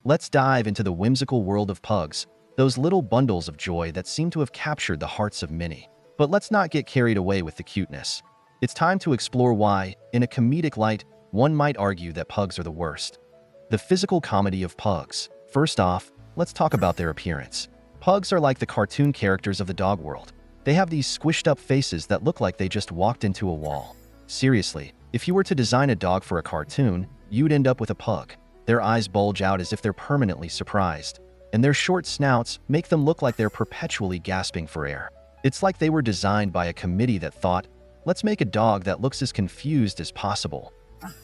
Let's dive into the whimsical world of pugs, those little bundles of joy that seem to have captured the hearts of many. But let's not get carried away with the cuteness. It's time to explore why, in a comedic light, one might argue that pugs are the worst. The physical comedy of pugs. First off, let's talk about their appearance. Pugs are like the cartoon characters of the dog world. They have these squished-up faces that look like they just walked into a wall. Seriously, if you were to design a dog for a cartoon, you'd end up with a pug. Their eyes bulge out as if they're permanently surprised, and their short snouts make them look like they're perpetually gasping for air. It's like they were designed by a committee that thought, let's make a dog that looks as confused as possible.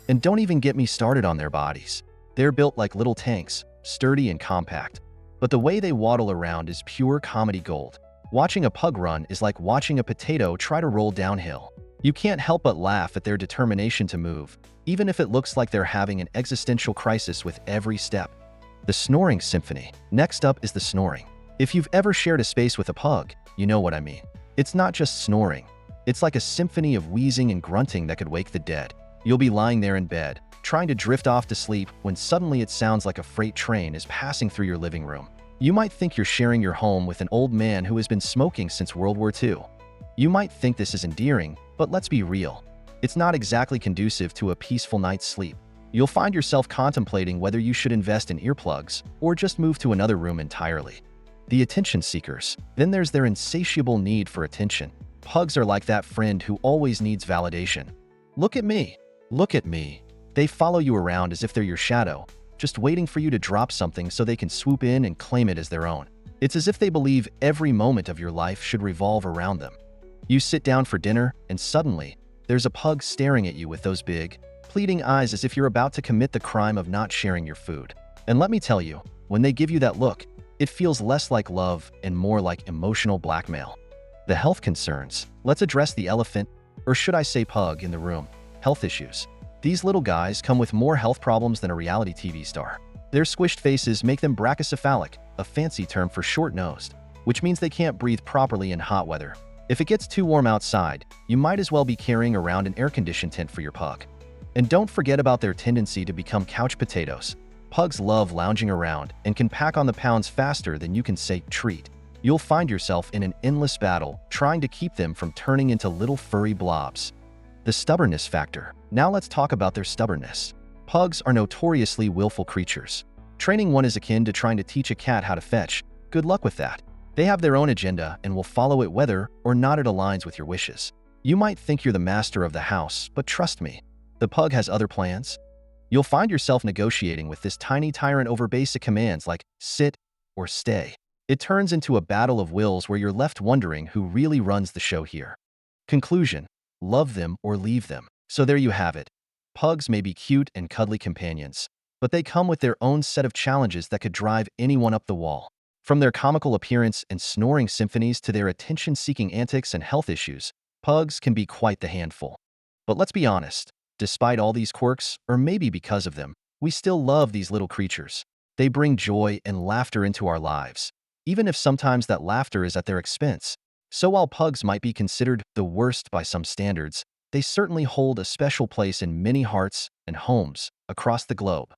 And don't even get me started on their bodies. They're built like little tanks, sturdy and compact. But the way they waddle around is pure comedy gold. Watching a pug run is like watching a potato try to roll downhill. You can't help but laugh at their determination to move, even if it looks like they're having an existential crisis with every step. The snoring symphony. Next up is the snoring. If you've ever shared a space with a pug, you know what I mean. It's not just snoring. It's like a symphony of wheezing and grunting that could wake the dead. You'll be lying there in bed, trying to drift off to sleep when suddenly it sounds like a freight train is passing through your living room. You might think you're sharing your home with an old man who has been smoking since World War II. You might think this is endearing, but let's be real. It's not exactly conducive to a peaceful night's sleep. You'll find yourself contemplating whether you should invest in earplugs or just move to another room entirely. The attention seekers. Then there's their insatiable need for attention. Pugs are like that friend who always needs validation. Look at me. Look at me. They follow you around as if they're your shadow, just waiting for you to drop something so they can swoop in and claim it as their own. It's as if they believe every moment of your life should revolve around them. You sit down for dinner, and suddenly, there's a pug staring at you with those big, pleading eyes as if you're about to commit the crime of not sharing your food. And let me tell you, when they give you that look, it feels less like love and more like emotional blackmail. The health concerns. Let's address the elephant, or should I say pug, in the room. Health issues. These little guys come with more health problems than a reality TV star. Their squished faces make them brachycephalic, a fancy term for short-nosed, which means they can't breathe properly in hot weather. If it gets too warm outside, you might as well be carrying around an air-conditioned tent for your pug. And don't forget about their tendency to become couch potatoes. Pugs love lounging around and can pack on the pounds faster than you can say treat. You'll find yourself in an endless battle trying to keep them from turning into little furry blobs. The stubbornness factor. Now let's talk about their stubbornness. Pugs are notoriously willful creatures. Training one is akin to trying to teach a cat how to fetch. Good luck with that. They have their own agenda and will follow it whether or not it aligns with your wishes. You might think you're the master of the house, but trust me, the pug has other plans. You'll find yourself negotiating with this tiny tyrant over basic commands like sit or stay. It turns into a battle of wills where you're left wondering who really runs the show here. Conclusion: love them or leave them. So there you have it. Pugs may be cute and cuddly companions, but they come with their own set of challenges that could drive anyone up the wall. From their comical appearance and snoring symphonies to their attention-seeking antics and health issues, pugs can be quite the handful. But let's be honest, despite all these quirks, or maybe because of them, we still love these little creatures. They bring joy and laughter into our lives, even if sometimes that laughter is at their expense. So while pugs might be considered the worst by some standards, they certainly hold a special place in many hearts and homes across the globe.